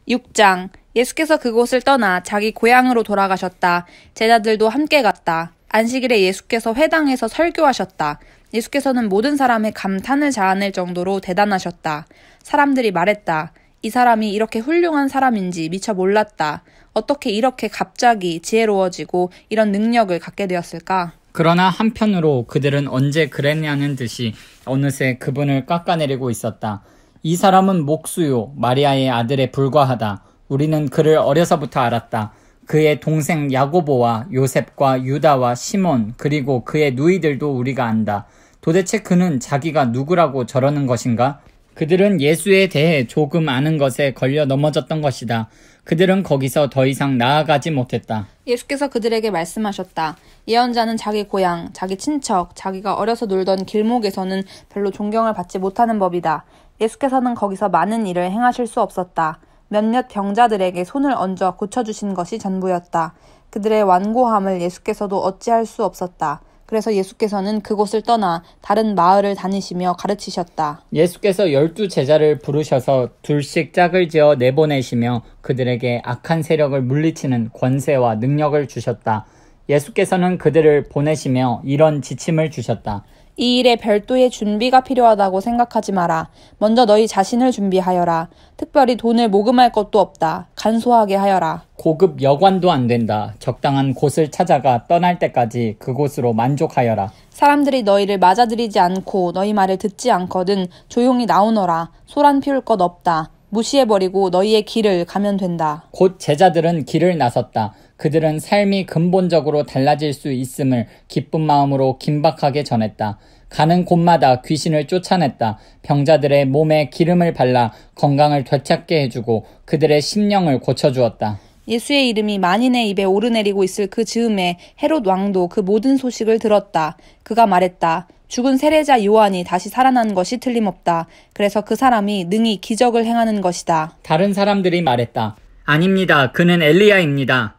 6장. 예수께서 그곳을 떠나 자기 고향으로 돌아가셨다. 제자들도 함께 갔다. 안식일에 예수께서 회당에서 설교하셨다. 예수께서는 모든 사람의 감탄을 자아낼 정도로 대단하셨다. 사람들이 말했다. 이 사람이 이렇게 훌륭한 사람인지 미처 몰랐다. 어떻게 이렇게 갑자기 지혜로워지고 이런 능력을 갖게 되었을까? 그러나 한편으로 그들은 언제 그랬냐는 듯이 어느새 그분을 깎아내리고 있었다. 이 사람은 목수요, 마리아의 아들에 불과하다. 우리는 그를 어려서부터 알았다. 그의 동생 야고보와 요셉과 유다와 시몬 그리고 그의 누이들도 우리가 안다. 도대체 그는 자기가 누구라고 저러는 것인가? 그들은 예수에 대해 조금 아는 것에 걸려 넘어졌던 것이다. 그들은 거기서 더 이상 나아가지 못했다. 예수께서 그들에게 말씀하셨다. 예언자는 자기 고향, 자기 친척, 자기가 어려서 놀던 길목에서는 별로 존경을 받지 못하는 법이다. 예수께서는 거기서 많은 일을 행하실 수 없었다. 몇몇 병자들에게 손을 얹어 고쳐주신 것이 전부였다. 그들의 완고함을 예수께서도 어찌할 수 없었다. 그래서 예수께서는 그곳을 떠나 다른 마을을 다니시며 가르치셨다. 예수께서 12 제자를 부르셔서 둘씩 짝을 지어 내보내시며 그들에게 악한 세력을 물리치는 권세와 능력을 주셨다. 예수께서는 그들을 보내시며 이런 지침을 주셨다. 이 일에 별도의 준비가 필요하다고 생각하지 마라. 먼저 너희 자신을 준비하여라. 특별히 돈을 모금할 것도 없다. 간소하게 하여라. 고급 여관도 안 된다. 적당한 곳을 찾아가 떠날 때까지 그곳으로 만족하여라. 사람들이 너희를 맞아들이지 않고 너희 말을 듣지 않거든 조용히 나오너라. 소란 피울 것 없다. 무시해버리고 너희의 길을 가면 된다. 곧 제자들은 길을 나섰다. 그들은 삶이 근본적으로 달라질 수 있음을 기쁜 마음으로 긴박하게 전했다. 가는 곳마다 귀신을 쫓아냈다. 병자들의 몸에 기름을 발라 건강을 되찾게 해주고 그들의 심령을 고쳐주었다. 예수의 이름이 만인의 입에 오르내리고 있을 그 즈음에 헤롯 왕도 그 모든 소식을 들었다. 그가 말했다. 죽은 세례자 요한이 다시 살아난 것이 틀림없다. 그래서 그 사람이 능히 기적을 행하는 것이다. 다른 사람들이 말했다. 아닙니다. 그는 엘리야입니다.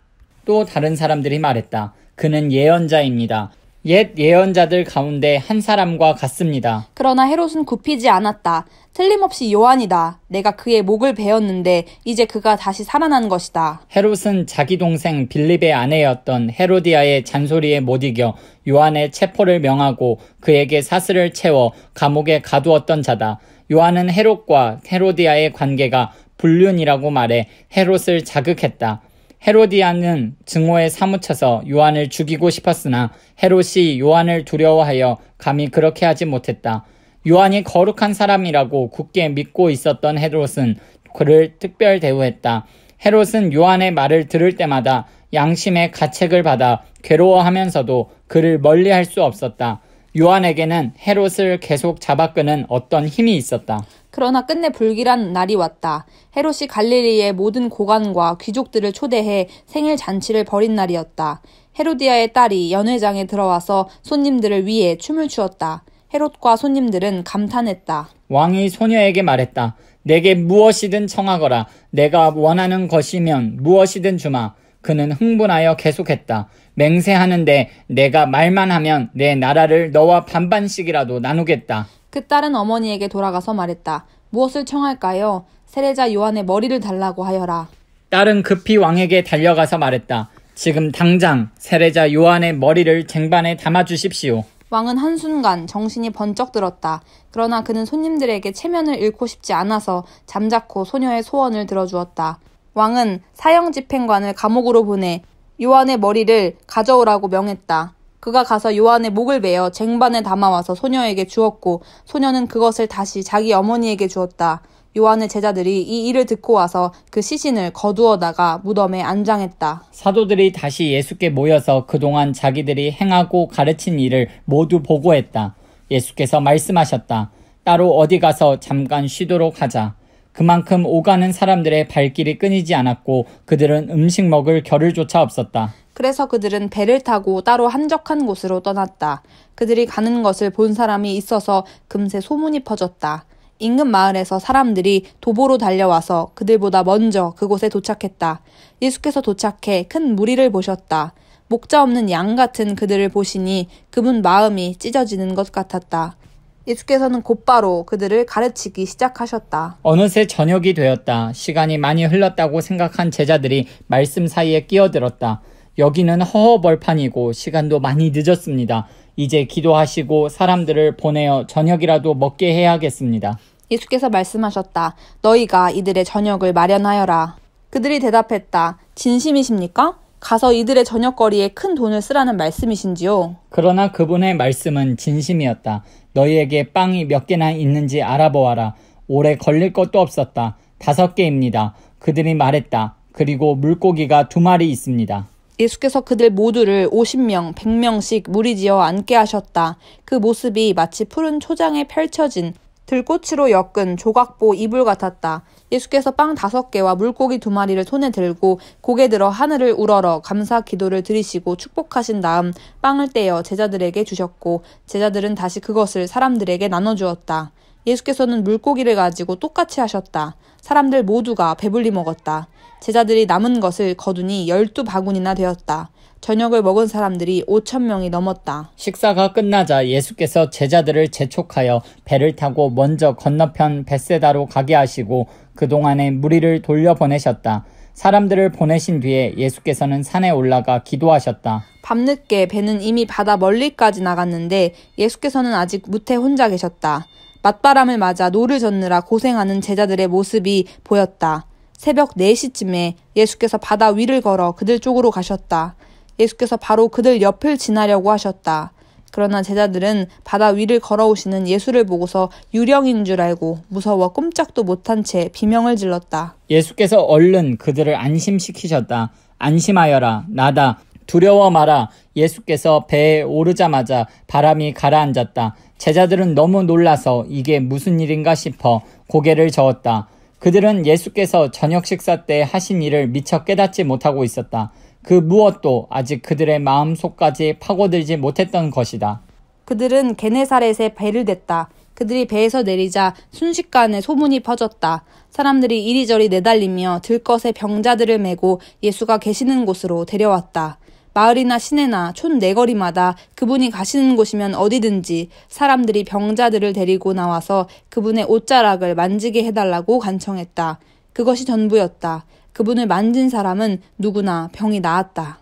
또 다른 사람들이 말했다. 그는 예언자입니다. 옛 예언자들 가운데 한 사람과 같습니다. 그러나 헤롯은 굽히지 않았다. 틀림없이 요한이다. 내가 그의 목을 베었는데 이제 그가 다시 살아난 것이다. 헤롯은 자기 동생 빌립의 아내였던 헤로디아의 잔소리에 못 이겨 요한의 체포를 명하고 그에게 사슬을 채워 감옥에 가두었던 자다. 요한은 헤롯과 헤로디아의 관계가 불륜이라고 말해 헤롯을 자극했다. 헤로디아는 증오에 사무쳐서 요한을 죽이고 싶었으나 헤롯이 요한을 두려워하여 감히 그렇게 하지 못했다. 요한이 거룩한 사람이라고 굳게 믿고 있었던 헤롯은 그를 특별 대우했다. 헤롯은 요한의 말을 들을 때마다 양심의 가책을 받아 괴로워하면서도 그를 멀리할 수 없었다. 요한에게는 헤롯을 계속 잡아끄는 어떤 힘이 있었다. 그러나 끝내 불길한 날이 왔다. 헤롯이 갈릴리의 모든 고관과 귀족들을 초대해 생일 잔치를 벌인 날이었다. 헤로디아의 딸이 연회장에 들어와서 손님들을 위해 춤을 추었다. 헤롯과 손님들은 감탄했다. 왕이 소녀에게 말했다. 내게 무엇이든 청하거라. 내가 원하는 것이면 무엇이든 주마. 그는 흥분하여 계속했다. 맹세하는데 내가 말만 하면 내 나라를 너와 반반씩이라도 나누겠다. 그 딸은 어머니에게 돌아가서 말했다. 무엇을 청할까요? 세례자 요한의 머리를 달라고 하여라. 딸은 급히 왕에게 달려가서 말했다. 지금 당장 세례자 요한의 머리를 쟁반에 담아주십시오. 왕은 한순간 정신이 번쩍 들었다. 그러나 그는 손님들에게 체면을 잃고 싶지 않아서 잠자코 소녀의 소원을 들어주었다. 왕은 사형집행관을 감옥으로 보내 요한의 머리를 가져오라고 명했다. 그가 가서 요한의 목을 베어 쟁반에 담아와서 소녀에게 주었고 소녀는 그것을 다시 자기 어머니에게 주었다. 요한의 제자들이 이 일을 듣고 와서 그 시신을 거두어다가 무덤에 안장했다. 사도들이 다시 예수께 모여서 그동안 자기들이 행하고 가르친 일을 모두 보고했다. 예수께서 말씀하셨다. 따로 어디 가서 잠깐 쉬도록 하자. 그만큼 오가는 사람들의 발길이 끊이지 않았고 그들은 음식 먹을 겨를조차 없었다. 그래서 그들은 배를 타고 따로 한적한 곳으로 떠났다. 그들이 가는 것을 본 사람이 있어서 금세 소문이 퍼졌다. 인근 마을에서 사람들이 도보로 달려와서 그들보다 먼저 그곳에 도착했다. 예수께서 도착해 큰 무리를 보셨다. 목자 없는 양 같은 그들을 보시니 그분 마음이 찢어지는 것 같았다. 예수께서는 곧바로 그들을 가르치기 시작하셨다. 어느새 저녁이 되었다. 시간이 많이 흘렀다고 생각한 제자들이 말씀 사이에 끼어들었다. 여기는 허허벌판이고 시간도 많이 늦었습니다. 이제 기도하시고 사람들을 보내어 저녁이라도 먹게 해야겠습니다. 예수께서 말씀하셨다. 너희가 이들의 저녁을 마련하여라. 그들이 대답했다. 진심이십니까? 가서 이들의 저녁거리에 큰 돈을 쓰라는 말씀이신지요? 그러나 그분의 말씀은 진심이었다. 너희에게 빵이 몇 개나 있는지 알아보아라. 오래 걸릴 것도 없었다. 5개입니다. 그들이 말했다. 그리고 물고기가 2마리 있습니다. 예수께서 그들 모두를 50명, 100명씩 무리지어 앉게 하셨다. 그 모습이 마치 푸른 초장에 펼쳐진 들꽃으로 엮은 조각보 이불 같았다. 예수께서 빵 5개와 물고기 2마리를 손에 들고 고개 들어 하늘을 우러러 감사 기도를 드리시고 축복하신 다음 빵을 떼어 제자들에게 주셨고 제자들은 다시 그것을 사람들에게 나눠주었다. 예수께서는 물고기를 가지고 똑같이 하셨다. 사람들 모두가 배불리 먹었다. 제자들이 남은 것을 거두니 12바구니나 되었다. 저녁을 먹은 사람들이 5,000명이 넘었다. 식사가 끝나자 예수께서 제자들을 재촉하여 배를 타고 먼저 건너편 벳세다로 가게 하시고 그동안에 무리를 돌려보내셨다. 사람들을 보내신 뒤에 예수께서는 산에 올라가 기도하셨다. 밤늦게 배는 이미 바다 멀리까지 나갔는데 예수께서는 아직 무태 혼자 계셨다. 맞바람을 맞아 노를 젓느라 고생하는 제자들의 모습이 보였다. 새벽 4시쯤에 예수께서 바다 위를 걸어 그들 쪽으로 가셨다. 예수께서 바로 그들 옆을 지나려고 하셨다. 그러나 제자들은 바다 위를 걸어오시는 예수를 보고서 유령인 줄 알고 무서워 꼼짝도 못한 채 비명을 질렀다. 예수께서 얼른 그들을 안심시키셨다. 안심하여라. 나다. 두려워 마라. 예수께서 배에 오르자마자 바람이 가라앉았다. 제자들은 너무 놀라서 이게 무슨 일인가 싶어 고개를 저었다. 그들은 예수께서 저녁 식사 때 하신 일을 미처 깨닫지 못하고 있었다. 그 무엇도 아직 그들의 마음속까지 파고들지 못했던 것이다. 그들은 게네사렛에 배를 댔다. 그들이 배에서 내리자 순식간에 소문이 퍼졌다. 사람들이 이리저리 내달리며 들것에 병자들을 메고 예수가 계시는 곳으로 데려왔다. 마을이나 시내나 촌 네거리마다 그분이 가시는 곳이면 어디든지 사람들이 병자들을 데리고 나와서 그분의 옷자락을 만지게 해달라고 간청했다. 그것이 전부였다. 그분을 만진 사람은 누구나 병이 나았다.